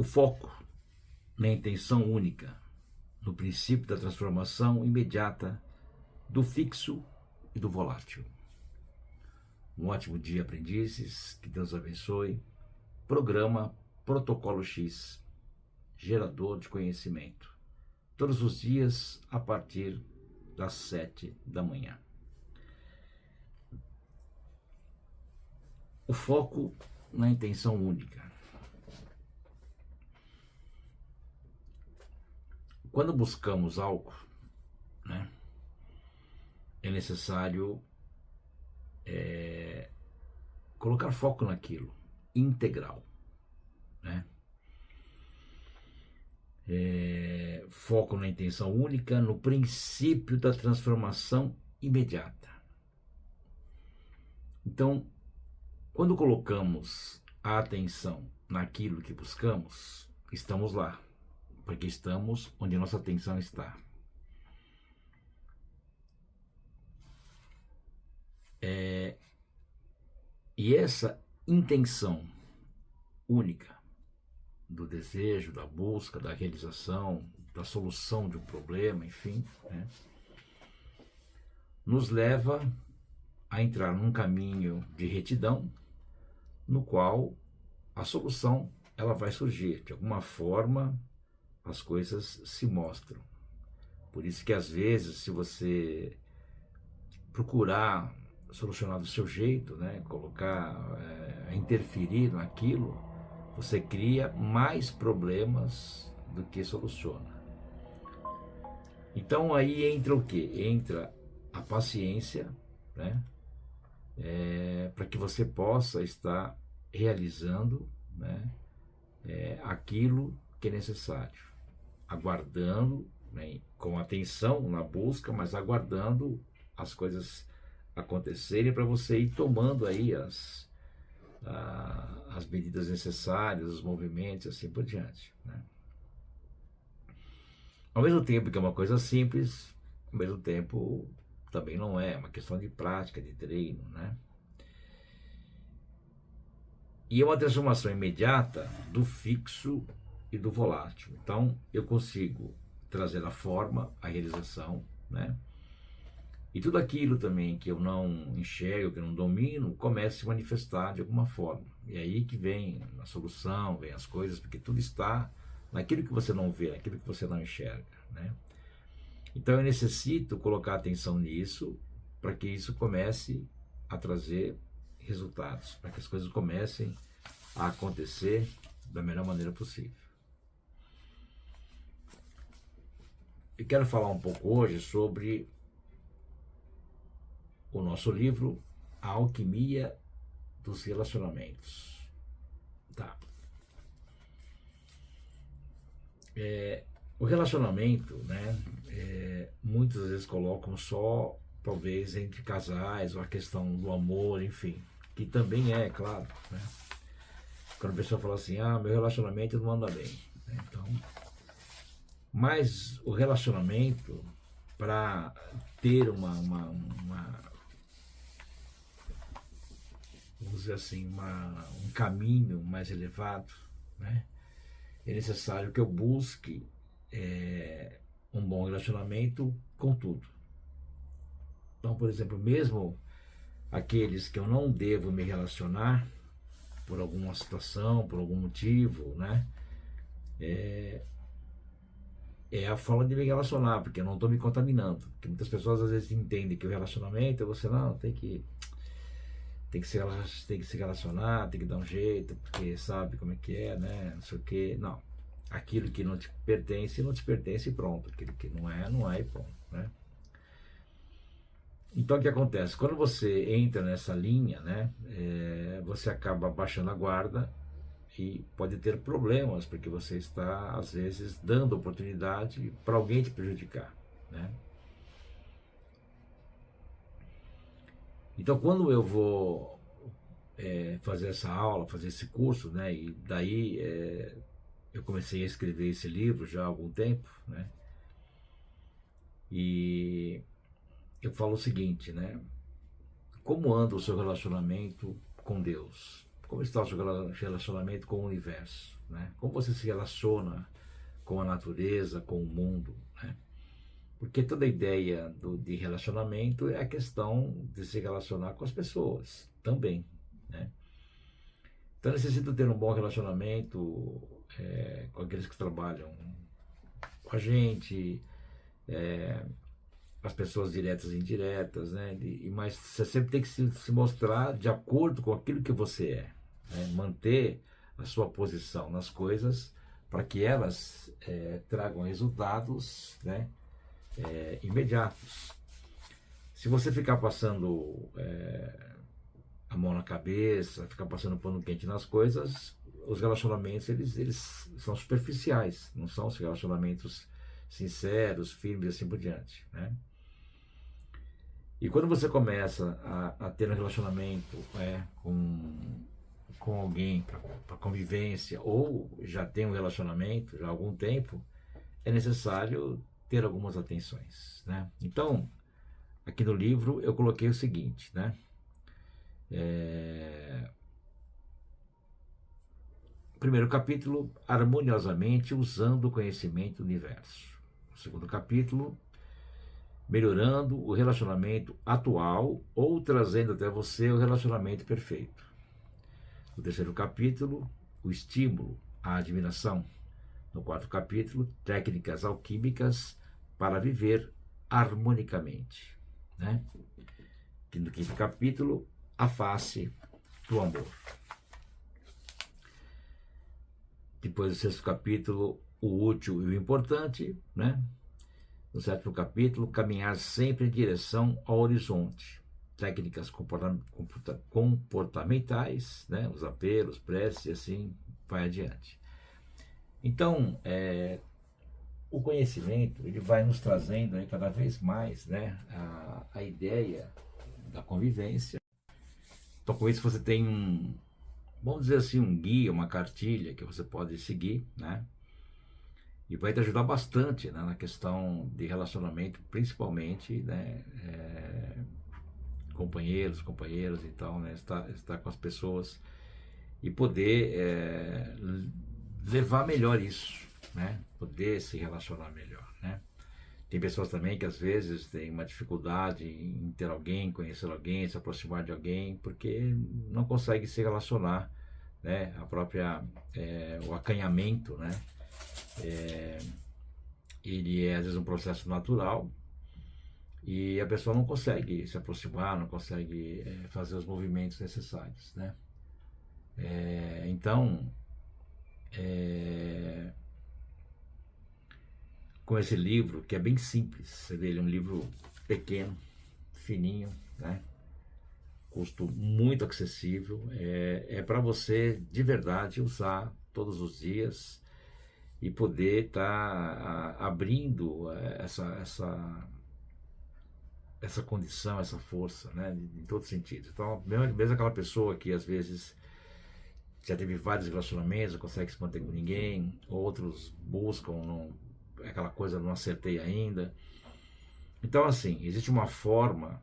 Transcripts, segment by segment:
O foco na intenção única, no princípio da transformação imediata do fixo e do volátil. Um ótimo dia, aprendizes, que Deus abençoe. Programa Protocolo X, gerador de conhecimento. Todos os dias a partir das 7 da manhã. O foco na intenção única. Quando buscamos algo, né, é necessário colocar foco naquilo, integral, né? Foco na intenção única, no princípio da transformação imediata. Então, quando colocamos a atenção naquilo que buscamos, estamos lá, porque estamos onde nossa atenção está. E essa intenção única do desejo, da busca, da realização, da solução de um problema, enfim, né, nos leva a entrar num caminho de retidão, no qual a solução ela vai surgir. De alguma forma, as coisas se mostram. Por isso que, às vezes, se você procurar solucionar do seu jeito, né, colocar, interferir naquilo, você cria mais problemas do que soluciona. Então aí entra o quê? Entra a paciência, né, para que você possa estar realizando, né, aquilo que é necessário, aguardando, né, com atenção na busca, mas aguardando as coisas acontecerem para você ir tomando aí as medidas necessárias, os movimentos, assim por diante, né? Ao mesmo tempo que é uma coisa simples, ao mesmo tempo também não é uma questão de prática, de treino, né? E é uma transformação imediata do fixo e do volátil. Então eu consigo trazer a forma, a realização, né? E tudo aquilo também que eu não enxergo, que eu não domino, começa a se manifestar de alguma forma. E aí que vem a solução, vem as coisas, porque tudo está naquilo que você não vê, naquilo que você não enxerga, né? Então eu necessito colocar atenção nisso, para que isso comece a trazer resultados, para que as coisas comecem a acontecer da melhor maneira possível. Eu quero falar um pouco hoje sobre o nosso livro A Alquimia dos Relacionamentos. Tá. O relacionamento, né, muitas vezes colocam só, talvez, entre casais, ou a questão do amor, enfim, que também é, claro, né? Quando a pessoa fala assim, meu relacionamento não anda bem, né? Então, mas o relacionamento, para ter vamos dizer assim, um caminho mais elevado, né, é necessário que eu busque um bom relacionamento com tudo. Então, por exemplo, mesmo aqueles que eu não devo me relacionar por alguma situação, por algum motivo, né, é a forma de me relacionar, porque eu não estou me contaminando. Porque muitas pessoas às vezes entendem que o relacionamento é você, não, tem que se relacionar, tem que dar um jeito, porque sabe como é que é, né? Não sei o que. Não. Aquilo que não te pertence, não te pertence e pronto. Aquilo que não é e pronto, né? Então o que acontece? Quando você entra nessa linha, né, você acaba baixando a guarda e pode ter problemas, porque você está, às vezes, dando oportunidade para alguém te prejudicar, né? Então, quando eu vou fazer essa aula, fazer esse curso, né, e daí eu comecei a escrever esse livro já há algum tempo, né, e eu falo o seguinte, né, como anda o seu relacionamento com Deus? Como está o seu relacionamento com o universo? Né? Como você se relaciona com a natureza, com o mundo? Né? Porque toda a ideia de relacionamento é a questão de se relacionar com as pessoas também. Né? Então necessito ter um bom relacionamento com aqueles que trabalham com a gente, as pessoas diretas e indiretas, né? Mas você sempre tem que se mostrar de acordo com aquilo que você é, né? Manter a sua posição nas coisas para que elas tragam resultados, né? Imediatos. Se você ficar passando a mão na cabeça, ficar passando pano quente nas coisas, os relacionamentos eles são superficiais, não são os relacionamentos sinceros, firmes e assim por diante, né? E quando você começa a ter um relacionamento com alguém para convivência, ou já tem um relacionamento já há algum tempo, é necessário ter algumas atenções, né? Então, aqui no livro eu coloquei o seguinte, né? Primeiro capítulo, harmoniosamente usando o conhecimento do universo. O segundo capítulo, melhorando o relacionamento atual ou trazendo até você o relacionamento perfeito. No terceiro capítulo, o estímulo à admiração. No quarto capítulo, técnicas alquímicas para viver harmonicamente. Né? No quinto capítulo, a face do amor. Depois do sexto capítulo, o útil e o importante, né? No sétimo capítulo, caminhar sempre em direção ao horizonte. Técnicas comportamentais, né? Os apelos, preces e assim vai adiante. Então, o conhecimento ele vai nos trazendo aí cada vez mais, né? A ideia da convivência. Então, com isso você tem vamos dizer assim, um guia, uma cartilha que você pode seguir, né? E vai te ajudar bastante, né, na questão de relacionamento, principalmente, né, companheiras, então, né, estar com as pessoas e poder levar melhor isso, né? Poder se relacionar melhor, né? Tem pessoas também que às vezes têm uma dificuldade em ter alguém, conhecer alguém, se aproximar de alguém, porque não consegue se relacionar, né? O acanhamento, né? Ele é às vezes um processo natural e a pessoa não consegue se aproximar, não consegue fazer os movimentos necessários, né? Então, com esse livro, que é bem simples, você vê, ele é um livro pequeno, fininho, né? Custo muito acessível, é para você de verdade usar todos os dias e poder estar abrindo essa condição, essa força, né? Em todos os sentidos. Então, mesmo aquela pessoa que às vezes já teve vários relacionamentos, não consegue se manter com ninguém, outros buscam, não, aquela coisa não acertei ainda. Então, assim, existe uma forma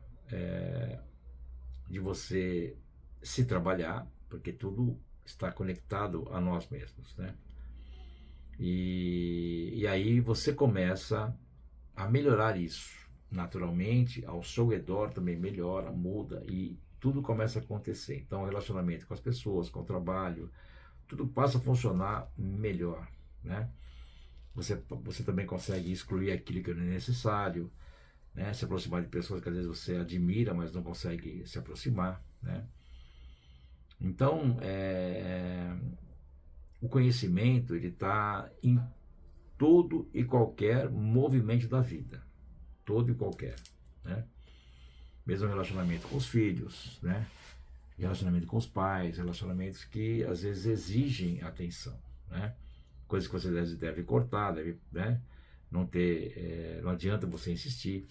de você se trabalhar, porque tudo está conectado a nós mesmos, né? E aí você começa a melhorar isso naturalmente, ao seu redor também melhora, muda e tudo começa a acontecer. Então, o relacionamento com as pessoas, com o trabalho, tudo passa a funcionar melhor, né? Você também consegue excluir aquilo que não é necessário, né? Se aproximar de pessoas que às vezes você admira, mas não consegue se aproximar, né? Então, o conhecimento ele está em todo e qualquer movimento da vida, todo e qualquer, né? Mesmo relacionamento com os filhos, né? Relacionamento com os pais, relacionamentos que às vezes exigem atenção, né? Coisas que você deve cortar, né? Não adianta você insistir.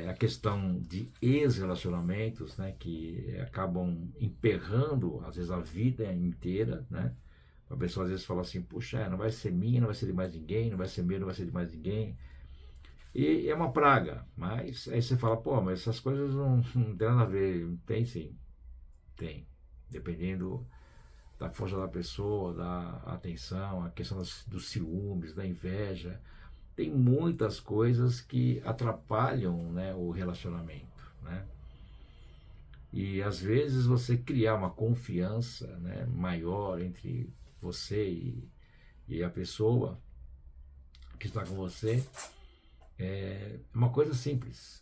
A questão de ex-relacionamentos, né? Que acabam emperrando às vezes a vida inteira, né? A pessoa às vezes fala assim, puxa, não vai ser minha, não vai ser de mais ninguém, não vai ser meu, não vai ser de mais ninguém. E é uma praga, mas aí você fala, pô, mas essas coisas não tem nada a ver. Tem sim, tem. dependendo da força da pessoa, da atenção, a questão dos ciúmes, da inveja. Tem muitas coisas que atrapalham, né, o relacionamento, né? E às vezes você criar uma confiança, né, maior entre você e a pessoa que está com você é uma coisa simples,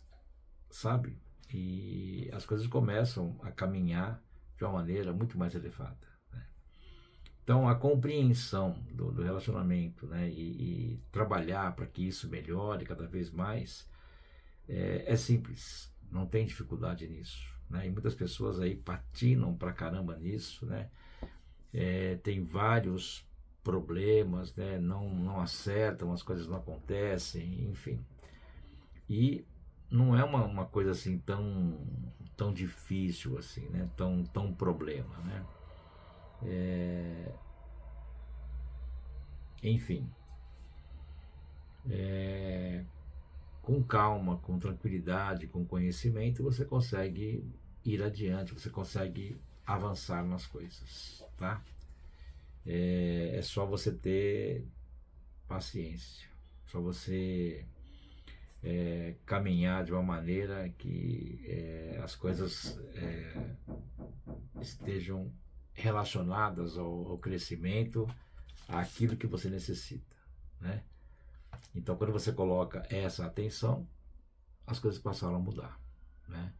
sabe? E as coisas começam a caminhar de uma maneira muito mais elevada, né? Então, a compreensão do relacionamento, né, e trabalhar para que isso melhore cada vez mais é simples, não tem dificuldade nisso, né? E muitas pessoas aí patinam pra caramba nisso, né? Tem vários problemas, né? Não acertam, as coisas não acontecem, enfim. E não é uma coisa assim tão difícil assim, né? Tão problema, né? Enfim, com calma, com tranquilidade, com conhecimento, você consegue ir adiante, você consegue avançar nas coisas, tá? É só você ter paciência, só você caminhar de uma maneira que as coisas estejam relacionadas ao crescimento, àquilo que você necessita, né? Então, quando você coloca essa atenção, as coisas passaram a mudar, né?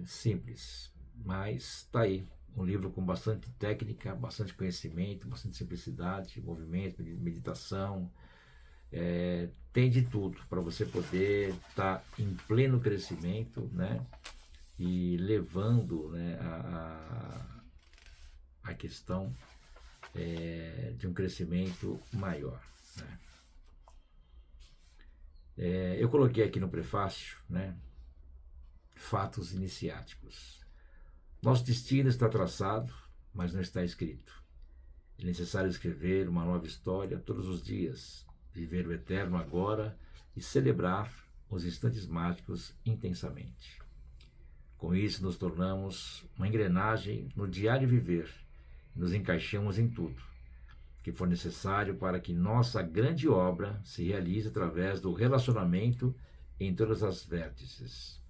Simples, mas tá aí um livro com bastante técnica, bastante conhecimento, bastante simplicidade, movimento, meditação, tem de tudo para você poder estar em pleno crescimento, né? E levando, né, a questão de um crescimento maior, né? Eu coloquei aqui no prefácio, né, fatos iniciáticos. Nosso destino está traçado, mas não está escrito. É necessário escrever uma nova história todos os dias, viver o eterno agora e celebrar os instantes mágicos intensamente. Com isso, nos tornamos uma engrenagem no diário viver e nos encaixamos em tudo que for necessário para que nossa grande obra se realize através do relacionamento em todas as vértices.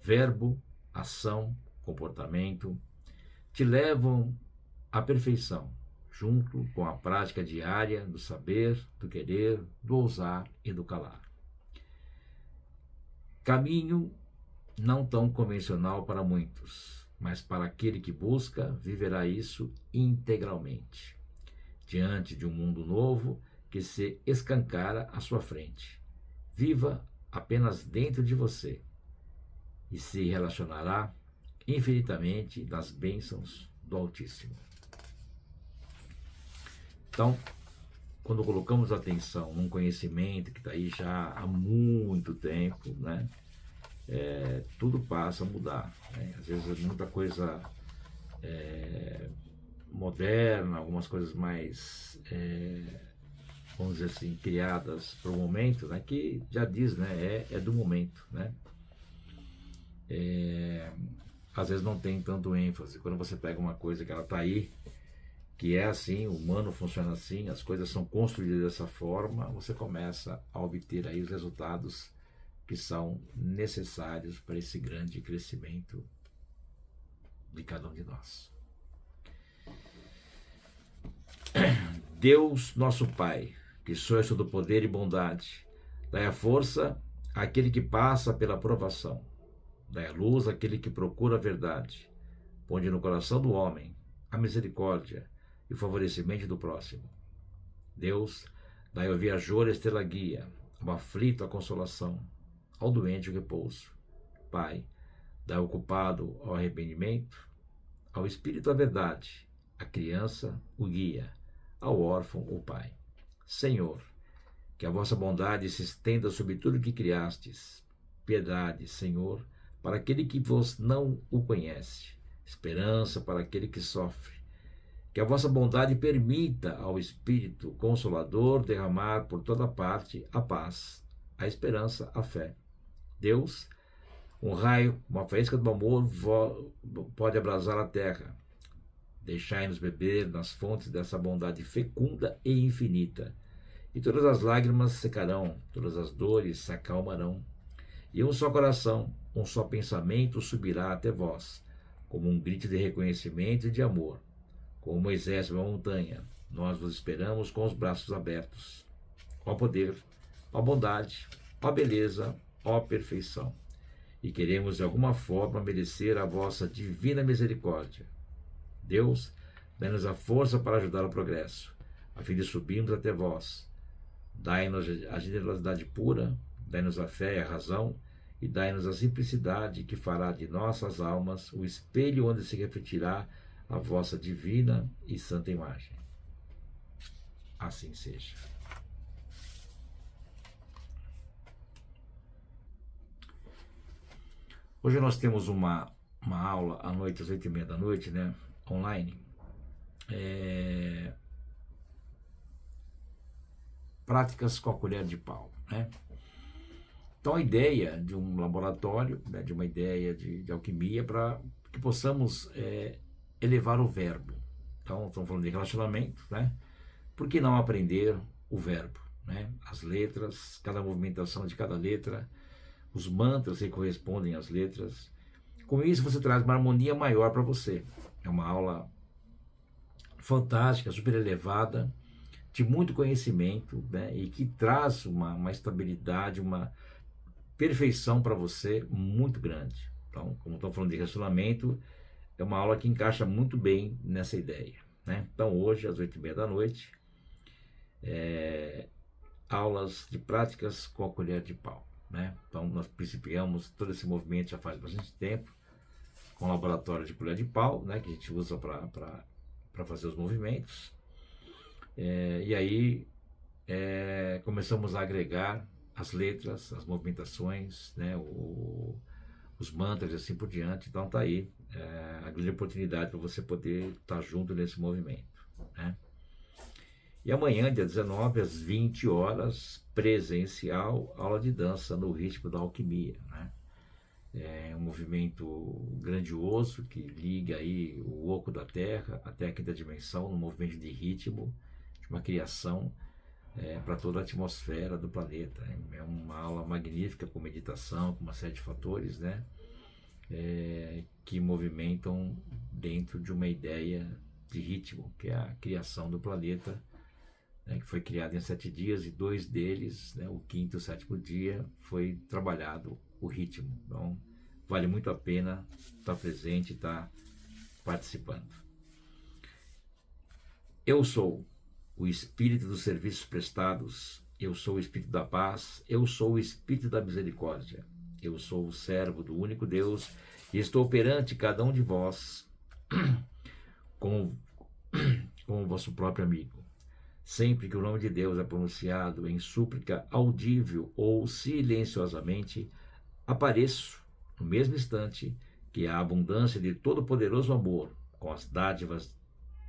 Verbo, ação, comportamento te levam à perfeição, junto com a prática diária do saber, do querer, do ousar e do calar. Caminho não tão convencional para muitos, mas para aquele que busca, viverá isso integralmente, diante de um mundo novo que se escancara à sua frente. Viva apenas dentro de você e se relacionará infinitamente das bênçãos do Altíssimo. Então, quando colocamos atenção num conhecimento que está aí já há muito tempo, né, tudo passa a mudar, né? Às vezes muita coisa moderna, algumas coisas mais, vamos dizer assim, criadas para o momento, né, que já diz, né, é do momento, né? Às vezes não tem tanto ênfase. Quando você pega uma coisa que ela está aí, que é assim, o humano funciona assim, as coisas são construídas dessa forma, você começa a obter aí os resultados que são necessários para esse grande crescimento de cada um de nós. Deus, nosso Pai, que sois todo poder e bondade, dai a força àquele que passa pela provação, dai a luz àquele que procura a verdade, ponde no coração do homem a misericórdia e o favorecimento do próximo. Deus, dai ao viajor a estrela guia, ao aflito a consolação, ao doente o repouso. Pai, dai ao culpado ao arrependimento, ao espírito a verdade, à criança o guia, ao órfão o pai. Senhor, que a vossa bondade se estenda sobre tudo que criastes. Piedade, Senhor, para aquele que vos não o conhece. Esperança para aquele que sofre. Que a vossa bondade permita ao Espírito Consolador derramar por toda parte a paz, a esperança, a fé. Deus, Um raio, uma faísca do amor pode abrasar a terra. Deixai-nos beber nas fontes dessa bondade fecunda e infinita. E todas as lágrimas secarão, todas as dores se acalmarão. E um só coração, um só pensamento subirá até vós, como um grito de reconhecimento e de amor. Como Moisés uma montanha, nós vos esperamos com os braços abertos. Ó poder, ó bondade, ó beleza, ó perfeição. E queremos de alguma forma merecer a vossa divina misericórdia. Deus, dai-nos a força para ajudar o progresso, a fim de subirmos até vós. Dai-nos a generosidade pura, dai-nos a fé e a razão, e dai-nos a simplicidade que fará de nossas almas o espelho onde se refletirá a vossa divina e santa imagem. Assim seja. Hoje nós temos uma aula à noite, às 8h30 da noite, né, online. Práticas com a colher de pau, né? Então a ideia de um laboratório, né, de uma ideia de alquimia para que possamos elevar o verbo. Então estamos falando de relacionamento, né? Por que não aprender o verbo, né? As letras, cada movimentação de cada letra, os mantras que correspondem às letras. Com isso você traz uma harmonia maior para você. É uma aula fantástica, super elevada, de muito conhecimento, né? E que traz uma estabilidade, uma perfeição para você muito grande. Então, como estamos falando de relacionamento, é uma aula que encaixa muito bem nessa ideia, né? Então hoje, às 8h30 da noite, aulas de práticas com a colher de pau, né? Então nós principiamos todo esse movimento já faz bastante tempo, com o laboratório de colher de pau, né? Que a gente usa para fazer os movimentos. E aí começamos a agregar as letras, as movimentações, né, os mantras e assim por diante. Então tá aí a grande oportunidade para você poder estar junto nesse movimento, né? E amanhã, dia 19, às 20 horas, presencial, aula de dança no ritmo da alquimia, né? É um movimento grandioso que liga aí o oco da terra até a quinta dimensão, num movimento de ritmo, de uma criação para toda a atmosfera do planeta. É uma aula magnífica com meditação, com uma série de fatores, né? Que movimentam dentro de uma ideia de ritmo, que é a criação do planeta, né? Que foi criado em 7 dias e 2 deles, né? O quinto e o sétimo dia, foi trabalhado o ritmo. Então vale muito a pena estar presente e estar participando. Eu sou o espírito dos serviços prestados, eu sou o espírito da paz, eu sou o espírito da misericórdia, eu sou o servo do único Deus e estou perante cada um de vós como o vosso próprio amigo. Sempre que o nome de Deus é pronunciado em súplica audível ou silenciosamente, apareço no mesmo instante que a abundância de todo-poderoso amor, com as dádivas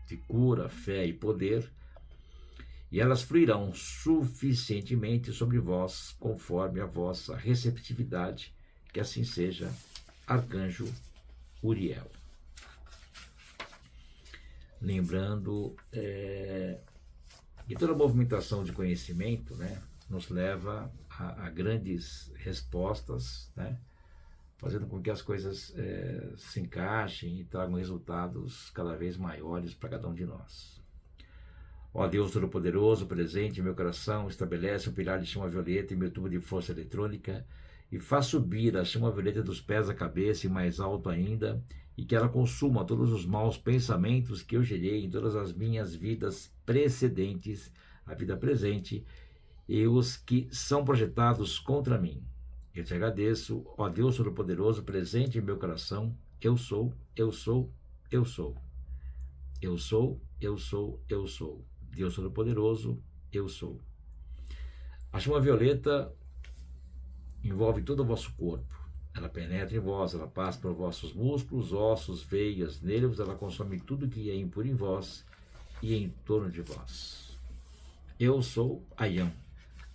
de cura, fé e poder, e elas fluirão suficientemente sobre vós, conforme a vossa receptividade, que assim seja. Arcanjo Uriel. Lembrando que toda movimentação de conhecimento, né, nos leva a grandes respostas, né, fazendo com que as coisas se encaixem e tragam resultados cada vez maiores para cada um de nós. Ó Deus Todo-Poderoso, presente em meu coração, estabelece um pilar de chama violeta em meu tubo de força eletrônica e faz subir a chama violeta dos pés à cabeça e mais alto ainda, e que ela consuma todos os maus pensamentos que eu gerei em todas as minhas vidas precedentes, a vida presente, e os que são projetados contra mim. Eu te agradeço, ó Deus Todo-Poderoso, presente em meu coração. Eu sou, eu sou, eu sou. Eu sou, eu sou, eu sou. Deus Todo-Poderoso, eu sou. A chama violeta envolve todo o vosso corpo. Ela penetra em vós, ela passa por vossos músculos, ossos, veias, nervos, ela consome tudo que é impuro em vós e em torno de vós. Eu sou Ayam,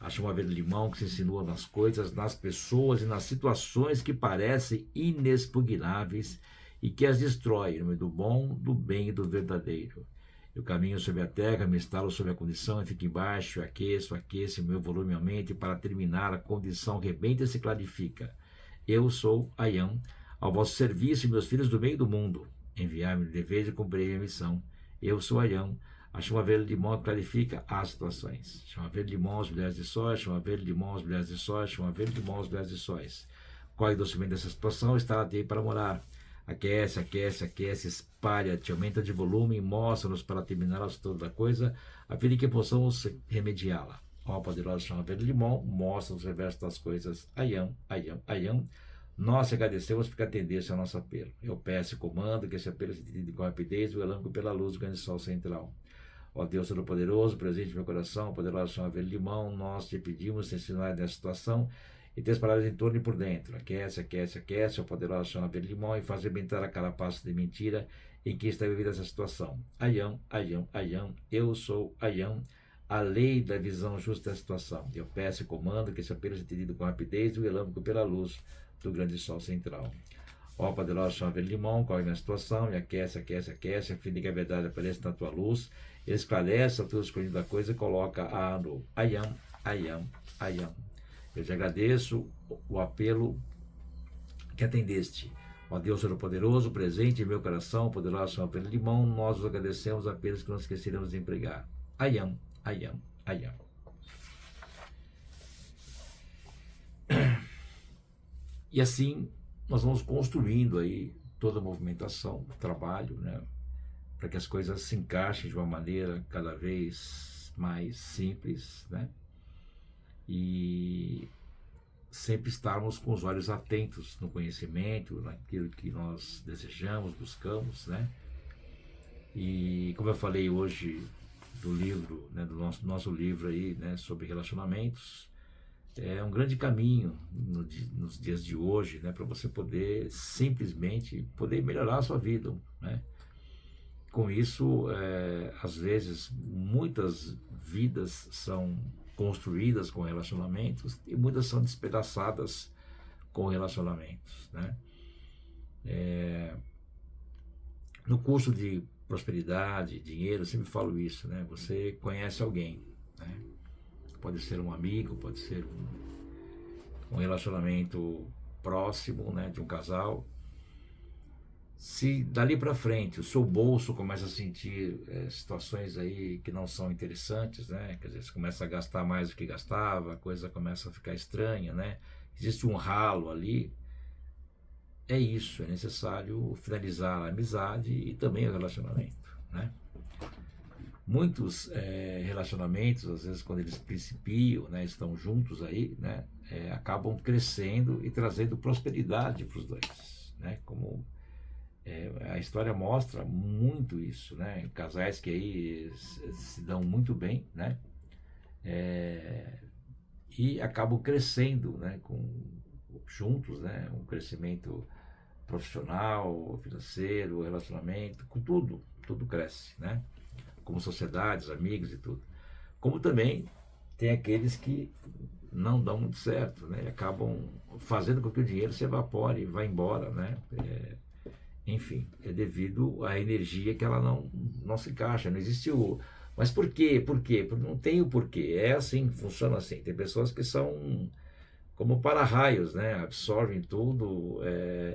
a chama verde-limão que se insinua nas coisas, nas pessoas e nas situações que parecem inexpugnáveis e que as destrói, no meio do bom, do bem e do verdadeiro. Eu caminho sobre a terra, me instalo sobre a condição e fico embaixo, aqueço, meu volume aumenta e para terminar a condição rebenta e se clarifica. Eu sou Ayam, ao vosso serviço, meus filhos do meio do mundo. Enviar-me de dever e cumprir a missão. Eu sou Ayam, a chama verde-limão clarifica as situações. Chama verde-limão aos bilhares de sóis, chama verde-limão aos bilhares de sóis, chama verde-limão aos bilhares de sóis. Corre docemente dessa situação, está-te para morar. Aquece, espalha-te, aumenta de volume e mostra-nos para terminar toda a coisa, a fim de que possamos remediá-la. Ó poderosa chama verde-limão, mostra os reversos das coisas. Ayam, Ayam, Ayam. Nós te agradecemos porque atendeste ao nosso apelo. Eu peço e comando que esse apelo se atenda com rapidez, velando pela luz do grande sol central. Ó Deus Todo-Poderoso, presente no meu coração, poderoso chama verde-limão, nós te pedimos te ensinar nessa situação e teus palavras em torno e por dentro. Aquece, ó poderoso chama verde-limão e faz arrebentar a carapaça de mentira em que está vivida essa situação. Ayam, Ayam, Ayam, eu sou Ayam, a lei da visão justa da situação. Eu peço e comando que esse apelo seja atendido com rapidez, velando pela luz do grande sol central. Ó poderoso chama verde-limão, corre na situação e aquece, a fim de que a verdade apareça na tua luz, esclarece a tua escolhida da coisa e coloca a no Ayam, Ayam, Ayam. Eu te agradeço o apelo que atendeste. Ó Deus Todo-Poderoso, presente em meu coração, poderoso chama verde-limão, nós os agradecemos apenas que não esqueceremos de empregar. Ayam, Ayam, Ayam. E assim nós vamos construindo aí toda a movimentação, o trabalho, né, para que as coisas se encaixem de uma maneira cada vez mais simples, né, e sempre estarmos com os olhos atentos no conhecimento, naquilo que nós desejamos, buscamos, né, e como eu falei hoje do livro, né, do nosso livro aí, né, sobre relacionamentos, é um grande caminho nos dias de hoje, né, para você poder simplesmente poder melhorar a sua vida, né? Com isso, às vezes, muitas vidas são construídas com relacionamentos e muitas são despedaçadas com relacionamentos, né? No curso de prosperidade, dinheiro, eu sempre falo isso, né? Você conhece alguém, né? Pode ser um amigo, pode ser um relacionamento próximo, né, de um casal. Se dali para frente o seu bolso começa a sentir situações aí que não são interessantes, né, quer dizer, você começa a gastar mais do que gastava, a coisa começa a ficar estranha, né, existe um ralo ali, é isso, é necessário finalizar a amizade e também o relacionamento, né. Muitos relacionamentos, às vezes quando eles principiam, né, estão juntos aí, né, acabam crescendo e trazendo prosperidade para os dois, né, como a história mostra muito isso, né, casais que aí se dão muito bem, né, e acabam crescendo, né, juntos, né, um crescimento profissional, financeiro, relacionamento, com tudo cresce, né, como sociedades, amigos e tudo. Como também tem aqueles que não dão muito certo, né? E acabam fazendo com que o dinheiro se evapore e vá embora, né? Enfim, é devido à energia que ela não se encaixa, não existe o... Mas por quê? Por quê? Porque não tem o porquê, é assim, funciona assim. Tem pessoas que são como para-raios, né? Absorvem tudo,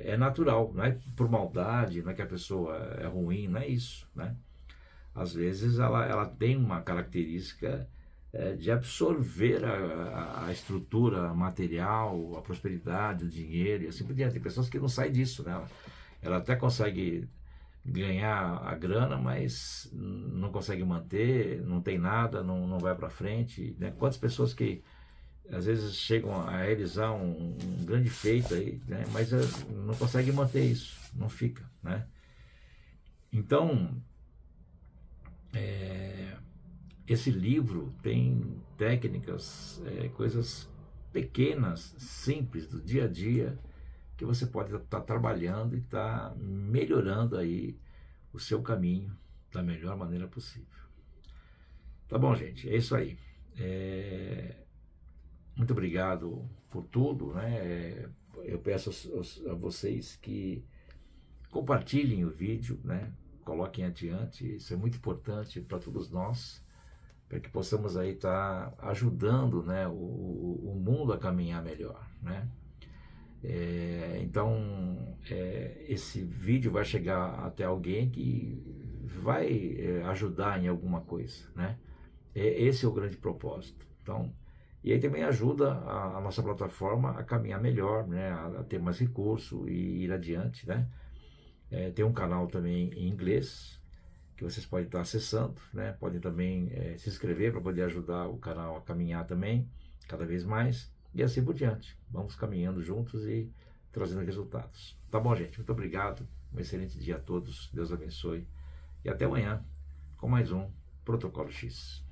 é natural, não é por maldade, não é que a pessoa é ruim, não é isso, né? Às vezes ela tem uma característica de absorver a estrutura material, a prosperidade, o dinheiro e assim por diante. Tem pessoas que não saem disso, né? Ela até consegue ganhar a grana, mas não consegue manter, não tem nada, não vai para frente, né? Quantas pessoas que às vezes chegam a realizar um grande feito aí, né? Mas não conseguem manter isso, não fica, né? Então, esse livro tem técnicas, coisas pequenas, simples, do dia a dia, que você pode estar trabalhando e estar melhorando aí o seu caminho da melhor maneira possível. Tá bom, gente? É isso aí. muito obrigado por tudo, né? Eu peço a vocês que compartilhem o vídeo, né? Coloquem adiante, isso é muito importante para todos nós, para que possamos aí estar ajudando, né, o mundo a caminhar melhor, né? Então, esse vídeo vai chegar até alguém que vai ajudar em alguma coisa, né? Esse é o grande propósito. Então, e aí também ajuda a nossa plataforma a caminhar melhor, né? A ter mais recurso e ir adiante, né? Tem um canal também em inglês que vocês podem estar acessando, né? Podem também se inscrever para poder ajudar o canal a caminhar também, cada vez mais, e assim por diante. Vamos caminhando juntos e trazendo resultados. Tá bom, gente? Muito obrigado. Um excelente dia a todos. Deus abençoe. E até amanhã com mais um Protocolo X.